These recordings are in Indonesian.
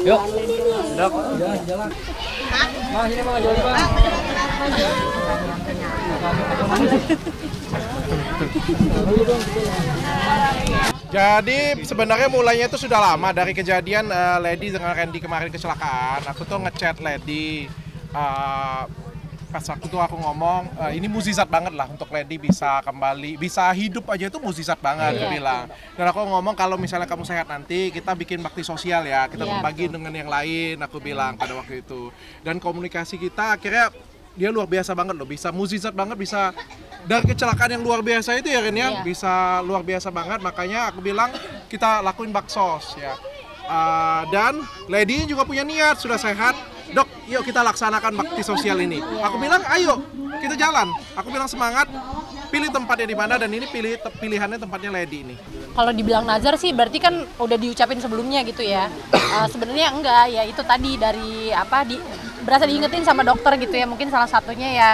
Yuk. Dok. Jalan. Mas, ini mau jual Pak. Jadi sebenarnya mulainya itu sudah lama dari kejadian Lady dengan Randy kemarin kecelakaan. Aku tuh ngechat Lady pas waktu itu aku ngomong ini mukjizat banget lah untuk Lady bisa kembali, bisa hidup aja itu mukjizat banget aku bilang. Dan aku ngomong kalau misalnya kamu sehat nanti kita bikin bakti sosial ya, kita berbagi dengan yang lain aku bilang pada waktu itu. Dan komunikasi kita akhirnya dia luar biasa banget loh, bisa mukjizat banget, bisa dari kecelakaan yang luar biasa itu ya Ren ya, bisa luar biasa banget, makanya aku bilang kita lakuin baksos ya. Dan Lady juga punya niat, sudah sehat, dok yuk kita laksanakan bakti sosial ini. Aku bilang ayo kita jalan, aku bilang semangat, pilih tempatnya di mana dan ini pilihannya tempatnya Lady ini. Kalau dibilang nazar sih berarti kan udah diucapin sebelumnya gitu ya. Sebenarnya enggak, ya itu tadi dari berasa diingetin sama dokter gitu ya, mungkin salah satunya ya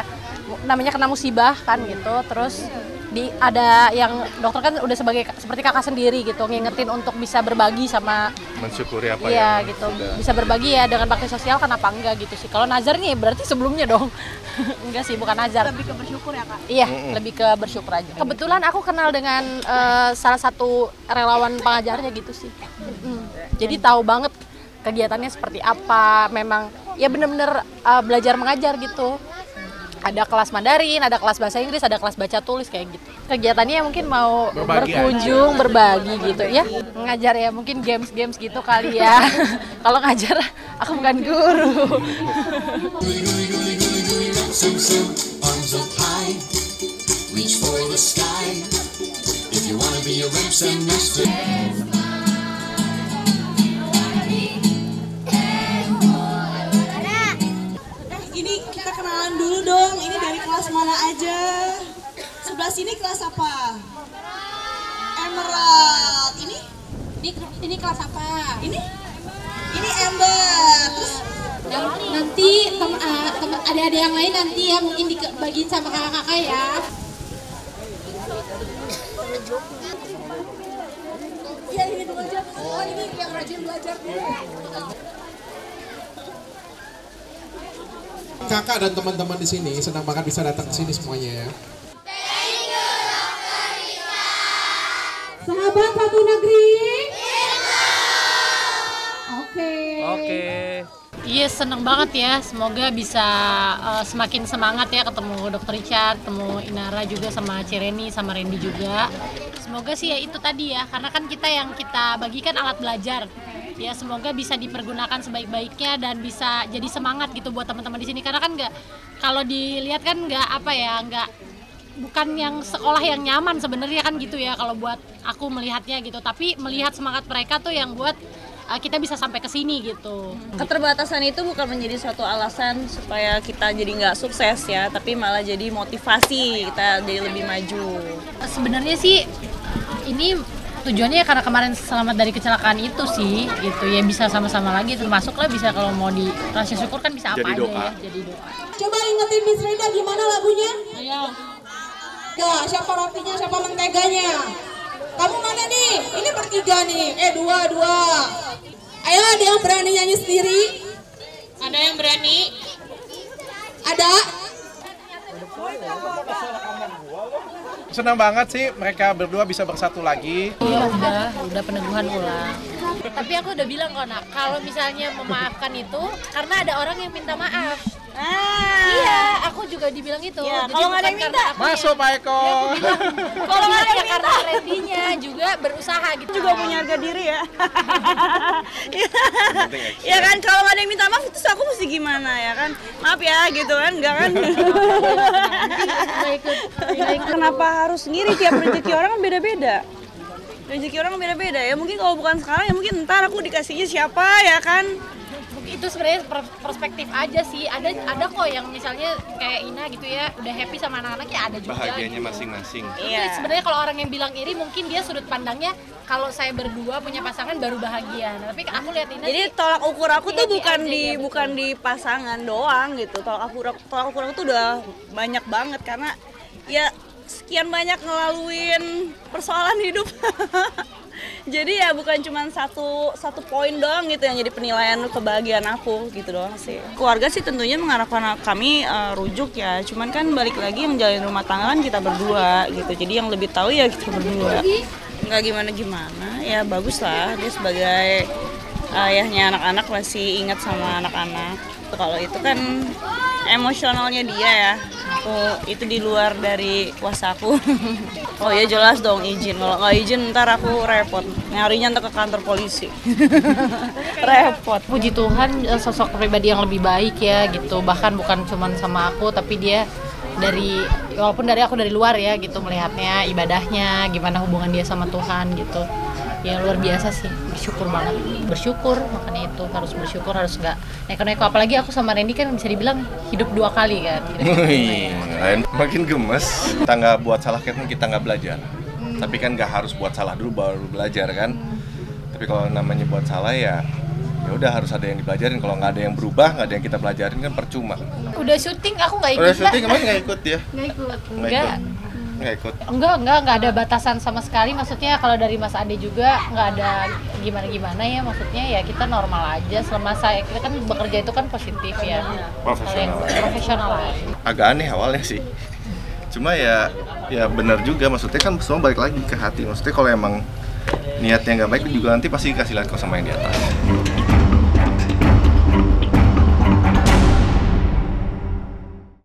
namanya kena musibah kan gitu, terus ada yang dokter kan udah seperti kakak sendiri gitu, ngingetin untuk bisa berbagi sama mensyukuri apa ya gitu, bisa berbagi ya dengan bakti sosial, kenapa enggak gitu sih. Kalau nazar nih berarti sebelumnya dong. Enggak sih, bukan nazar. Lebih ke bersyukur ya Kak? Iya, lebih ke bersyukur aja. Kebetulan aku kenal dengan salah satu relawan pengajarnya gitu sih. Jadi tahu banget kegiatannya seperti apa, memang ya bener-bener belajar mengajar gitu. Ada kelas Mandarin, ada kelas bahasa Inggris, ada kelas baca tulis kayak gitu. Kegiatannya mungkin mau berkunjung, berbagi gitu ya. Ngajar ya, mungkin games-games gitu kali ya. Kalau ngajar, aku bukan guru. Kenalan dulu dong, ini dari kelas mana aja? Sebelah sini kelas apa? Emerald. Ini kelas apa? Ini Ember. Terus nanti ada yang lain nanti ya mungkin dibagiin sama kakak-kakak ya. Iya ini tuh aja. Oh ini yang rajin belajar dulu. Kakak dan teman-teman di sini senang banget bisa datang ke sini semuanya ya. Sahabat satu negeri. Oke. Iya, seneng banget ya. Semoga bisa semakin semangat ya ketemu Dr. Richard, ketemu Inara juga sama Cireni sama Randy juga. Semoga sih ya itu tadi ya, karena kan kita bagikan alat belajar. Ya semoga bisa dipergunakan sebaik-baiknya dan bisa jadi semangat gitu buat teman-teman di sini, karena kan kalau dilihat kan bukan yang sekolah yang nyaman sebenarnya kan gitu ya kalau buat aku melihatnya gitu, tapi melihat semangat mereka tuh yang buat kita bisa sampai ke sini gitu. Keterbatasan itu bukan menjadi suatu alasan supaya kita jadi nggak sukses ya, tapi malah jadi motivasi kita jadi lebih maju. Sebenarnya sih ini tujuannya karena kemarin selamat dari kecelakaan itu sih gitu ya, bisa sama-sama lagi, termasuklah bisa kalau mau di rasa syukur kan bisa apa jadi aja doa. ya, jadi doa. Coba ingetin Miss Reda gimana lagunya? Ayo. Gak, siapa rotinya, siapa menteganya? Kamu mana nih? Ini bertiga nih, dua. Ayo ada yang berani nyanyi sendiri? Ada yang berani? Ada? Senang banget sih mereka berdua bisa bersatu lagi. Iya udah peneguhan ulang. Tapi aku udah bilang kok nak, kalau misalnya memaafkan itu karena ada orang yang minta maaf. Iya, aku juga dibilang itu. Ya, jadi kalau nggak ada yang bukan minta, karena aku Masuk Pak Eko. kalau nggak ada yang karena Randy-nya juga berusaha gitu. Juga punya harga diri ya. Ya kan, kalau nggak ada yang minta maaf terus aku mesti gimana ya kan? Maaf ya gitu kan, enggak kan? Kenapa harus ngiri, tiap rezeki orang kan beda-beda. Rezeki orang beda-beda ya, mungkin kalau bukan sekarang ya mungkin ntar aku dikasihnya siapa ya kan. Itu sebenarnya perspektif aja sih, ada kok yang misalnya kayak Ina gitu ya udah happy sama anak-anaknya, ada juga Bahagianya gitu. masing-masing. Iya. Sebenarnya kalau orang yang bilang iri mungkin dia sudut pandangnya kalau saya berdua punya pasangan baru bahagia. Nah, tapi aku lihat Ina Jadi sih, tolak ukur aku tuh happy aja, bukan di pasangan doang gitu. Tolak ukur aku tuh udah banyak banget karena ya sekian banyak ngelaluin persoalan hidup. Jadi ya bukan cuma satu poin doang gitu yang jadi penilaian kebahagiaan aku gitu doang sih. Keluarga sih tentunya mengharapkan kami rujuk ya. Cuman kan balik lagi yang menjalin rumah tangga kan kita berdua gitu. Jadi yang lebih tahu ya kita berdua. Nggak gimana-gimana, ya bagus lah dia sebagai ayahnya anak-anak masih ingat sama anak-anak. Kalau itu kan emosionalnya dia ya, itu di luar dari kuasa aku. Oh ya jelas dong izin, kalau nggak izin ntar aku repot, nyarinya ntar ke kantor polisi. Repot. Puji Tuhan sosok pribadi yang lebih baik ya gitu, bahkan bukan cuma sama aku tapi dia walaupun aku dari luar ya gitu melihatnya, ibadahnya, gimana hubungan dia sama Tuhan gitu. Ya luar biasa sih, bersyukur banget, makanya itu harus bersyukur, harus nggak neko-neko, apalagi aku sama Randy kan bisa dibilang hidup 2 kali kan. Makin gemes, kita nggak buat salah kan kita nggak belajar, tapi kan nggak harus buat salah dulu baru belajar kan. Tapi kalau namanya buat salah ya udah harus ada yang dipelajarin, kalau nggak ada yang berubah, nggak ada yang kita pelajarin kan percuma. Udah syuting aku nggak ikut. Udah syuting emang nggak ikut ya? Nggak ikut. Enggak ada batasan sama sekali, maksudnya kalau dari Mas Ade juga nggak ada gimana ya, maksudnya ya kita normal aja selama kita kan bekerja itu kan positif ya, profesional aja. Agak aneh awalnya sih, cuma ya benar juga, maksudnya kan semua balik lagi ke hati, maksudnya kalau emang niatnya nggak baik juga nanti pasti kasih lihat kok sama yang di atas.